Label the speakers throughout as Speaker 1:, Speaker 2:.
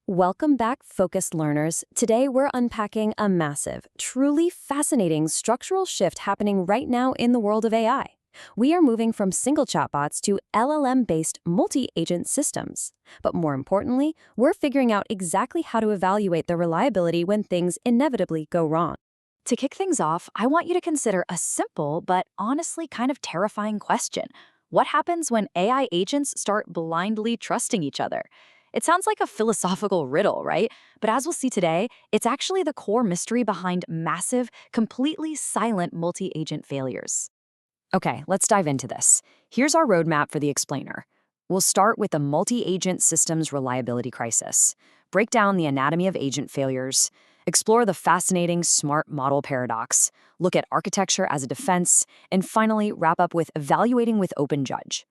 Speaker 1: Welcome back, focused learners. Today we're unpacking a massive, truly fascinating structural shift happening right now in the world of AI. We are moving from single chatbots to LLM-based multi-agent systems. But more importantly, we're figuring out exactly how to evaluate their reliability when things inevitably go wrong.
Speaker 2: To kick things off, I want you to consider a simple but honestly kind of terrifying question. What happens when AI agents start blindly trusting each other? It sounds like a philosophical riddle, right? But as we'll see today, it's actually the core mystery behind massive, completely silent multi-agent failures. Okay, let's dive into this. Here's our roadmap for the explainer. We'll start with the multi-agent systems reliability crisis, break down the anatomy of agent failures, explore the fascinating smart model paradox, look at architecture as a defense, and finally wrap up with evaluating with agentic.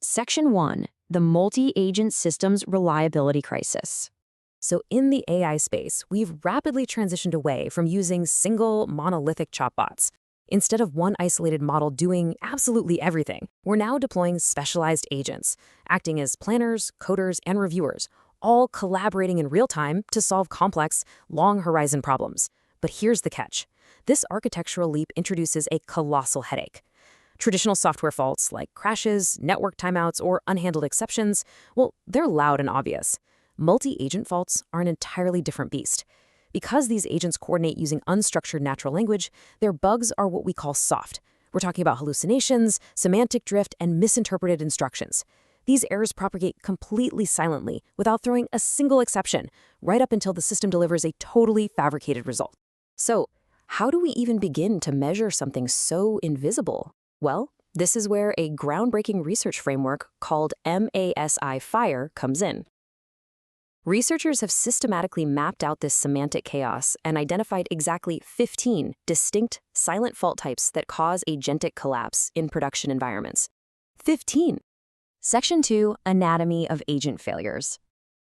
Speaker 2: Section 1. The multi-agent systems reliability crisis.
Speaker 1: So in the AI space, we've rapidly transitioned away from using single monolithic chatbots. Instead of one isolated model doing absolutely everything, we're now deploying specialized agents, acting as planners, coders, and reviewers, all collaborating in real time to solve complex, long-horizon problems. But here's the catch. This architectural leap introduces a colossal headache. Traditional software faults like crashes, network timeouts, or unhandled exceptions, well, they're loud and obvious. Multi-agent faults are an entirely different beast. Because these agents coordinate using unstructured natural language, their bugs are what we call soft. We're talking about hallucinations, semantic drift, and misinterpreted instructions. These errors propagate completely silently, without throwing a single exception, right up until the system delivers a totally fabricated result. So, how do we even begin to measure something so invisible? Well, this is where a groundbreaking research framework called MASI-FIRE comes in. Researchers have systematically mapped out this semantic chaos and identified exactly 15 distinct silent fault types that cause agentic collapse in production environments. 15! Section 2. Anatomy of agent failures.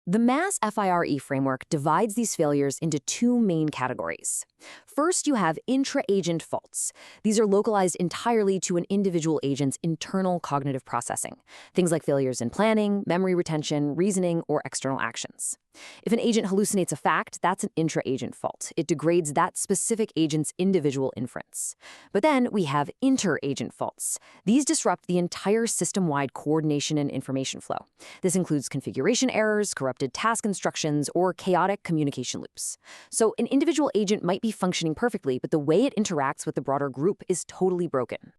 Speaker 1: The MAS-FIRE framework divides these failures into two main categories. First, you have intra-agent faults. These are localized entirely to an individual agent's internal cognitive processing, things like failures in planning, memory retention, reasoning, or external actions. If an agent hallucinates a fact, that's an intra-agent fault. It degrades that specific agent's individual inference. But then we have inter-agent faults. These disrupt the entire system-wide coordination and information flow. This includes configuration errors, corrupted task instructions, or chaotic communication loops. So an individual agent might be functioning perfectly, but the way it interacts with the broader group is totally broken.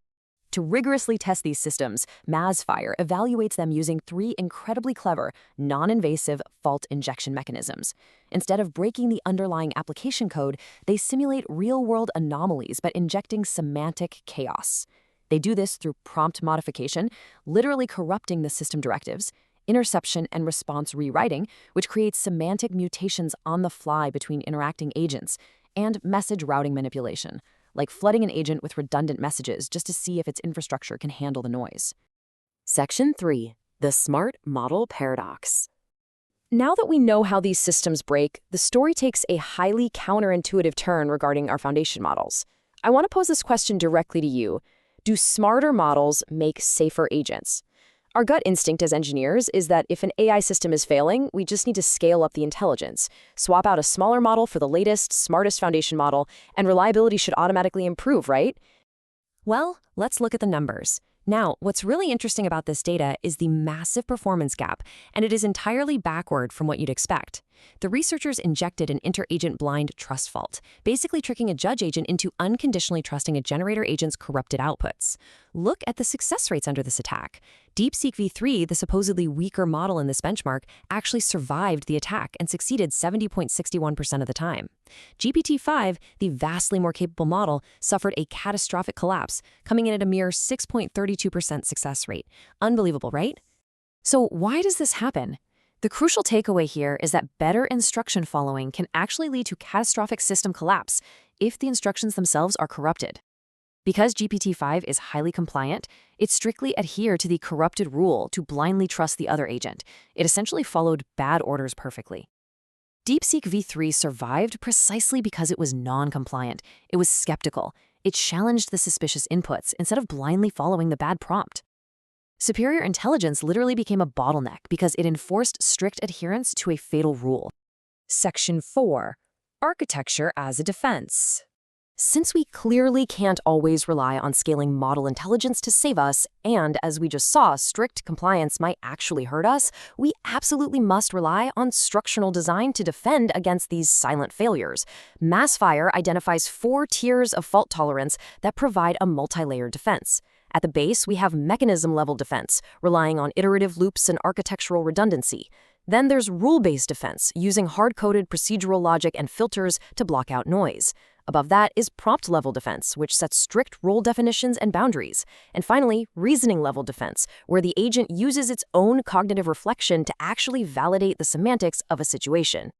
Speaker 1: To rigorously test these systems, MAS-FIRE evaluates them using three incredibly clever, non-invasive fault injection mechanisms. Instead of breaking the underlying application code, they simulate real-world anomalies by injecting semantic chaos. They do this through prompt modification, literally corrupting the system directives, interception and response rewriting, which creates semantic mutations on the fly between interacting agents, and message routing manipulation, like flooding an agent with redundant messages just to see if its infrastructure can handle the noise. Section 3. The smart model paradox. Now that we know how these systems break, the story takes a highly counterintuitive turn regarding our foundation models. I want to pose this question directly to you. Do smarter models make safer agents? Our gut instinct as engineers is that if an AI system is failing, we just need to scale up the intelligence, swap out a smaller model for the latest, smartest foundation model, and reliability should automatically improve, right? Well, let's look at the numbers. Now, what's really interesting about this data is the massive performance gap, and it is entirely backward from what you'd expect. The researchers injected an inter-agent blind trust fault, basically tricking a judge agent into unconditionally trusting a generator agent's corrupted outputs. Look at the success rates under this attack. DeepSeek v3, the supposedly weaker model in this benchmark, actually survived the attack and succeeded 70.61% of the time. GPT-5, the vastly more capable model, suffered a catastrophic collapse, coming in at a mere 6.32% success rate. Unbelievable, right? So why does this happen? The crucial takeaway here is that better instruction following can actually lead to catastrophic system collapse if the instructions themselves are corrupted. Because GPT-5 is highly compliant, it strictly adhered to the corrupted rule to blindly trust the other agent. It essentially followed bad orders perfectly. DeepSeek v3 survived precisely because it was non-compliant. It was skeptical. It challenged the suspicious inputs instead of blindly following the bad prompt. Superior intelligence literally became a bottleneck because it enforced strict adherence to a fatal rule. Section 4. Architecture as a defense. Since we clearly can't always rely on scaling model intelligence to save us, and as we just saw, strict compliance might actually hurt us, we absolutely must rely on structural design to defend against these silent failures. Massfire identifies 4 tiers of fault tolerance that provide a multi-layered defense. At the base, we have mechanism-level defense, relying on iterative loops and architectural redundancy. Then there's rule-based defense, using hard-coded procedural logic and filters to block out noise. Above that is prompt-level defense, which sets strict role definitions and boundaries. And finally, reasoning-level defense, where the agent uses its own cognitive reflection to actually validate the semantics of a situation.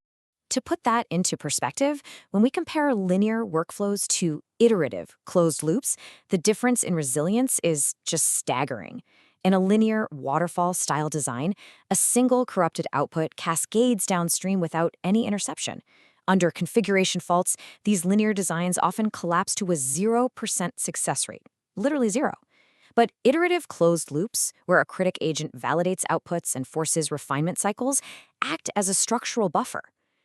Speaker 1: To put that into perspective, when we compare linear workflows to iterative closed loops, the difference in resilience is just staggering. In a linear waterfall-style design, a single corrupted output cascades downstream without any interception. Under configuration faults, these linear designs often collapse to a 0% success rate, literally zero. But iterative closed loops, where a critic agent validates outputs and forces refinement cycles, act as a structural buffer.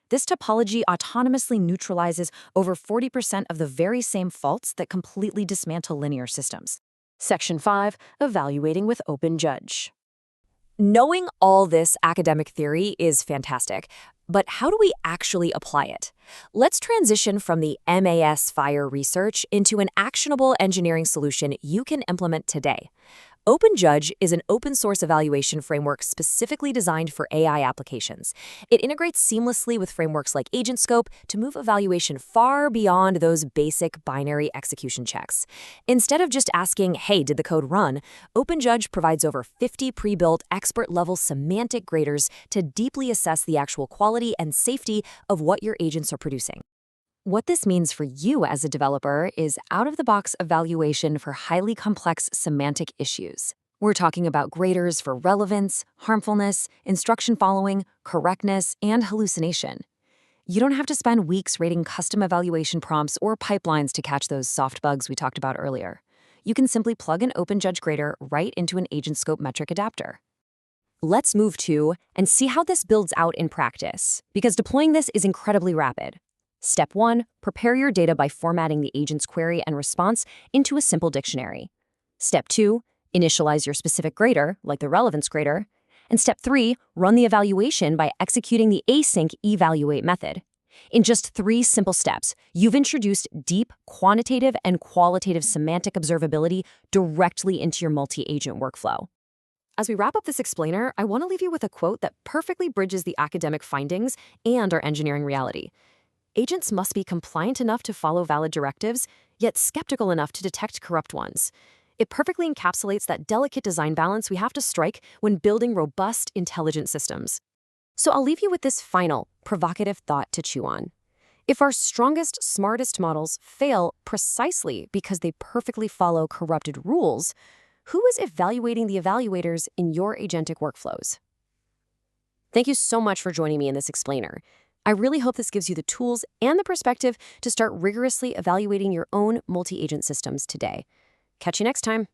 Speaker 1: This topology autonomously neutralizes over 40% of the very same faults that completely dismantle linear systems. Section 5. Evaluating with agentic. Knowing all this academic theory is fantastic, but how do we actually apply it? Let's transition from the Massfire research into an actionable engineering solution you can implement today. agentic is an open-source evaluation framework specifically designed for AI applications. It integrates seamlessly with frameworks like AgentScope to move evaluation far beyond those basic binary execution checks. Instead of just asking, hey, did the code run, agentic provides over 50 pre-built expert-level semantic graders to deeply assess the actual quality and safety of what your agents are producing. What this means for you as a developer is out-of-the-box evaluation for highly complex semantic issues. We're talking about graders for relevance, harmfulness, instruction following, correctness, and hallucination. You don't have to spend weeks rating custom evaluation prompts or pipelines to catch those soft bugs we talked about earlier. You can simply plug an agentic grader right into an AgentScope metric adapter. Let's move to and see how this builds out in practice, because deploying this is incredibly rapid. Step 1, prepare your data by formatting the agent's query and response into a simple dictionary. Step 2, initialize your specific grader, like the relevance grader. And step 3, run the evaluation by executing the async evaluate method. In just 3 simple steps, you've introduced deep quantitative and qualitative semantic observability directly into your multi-agent workflow. As we wrap up this explainer, I want to leave you with a quote that perfectly bridges the academic findings and our engineering reality. Agents must be compliant enough to follow valid directives, yet skeptical enough to detect corrupt ones. It perfectly encapsulates that delicate design balance we have to strike when building robust, intelligent systems. So I'll leave you with this final, provocative thought to chew on. If our strongest, smartest models fail precisely because they perfectly follow corrupted rules, who is evaluating the evaluators in your agentic workflows? Thank you so much for joining me in this explainer. I really hope this gives you the tools and the perspective to start rigorously evaluating your own multi-agent systems today. Catch you next time.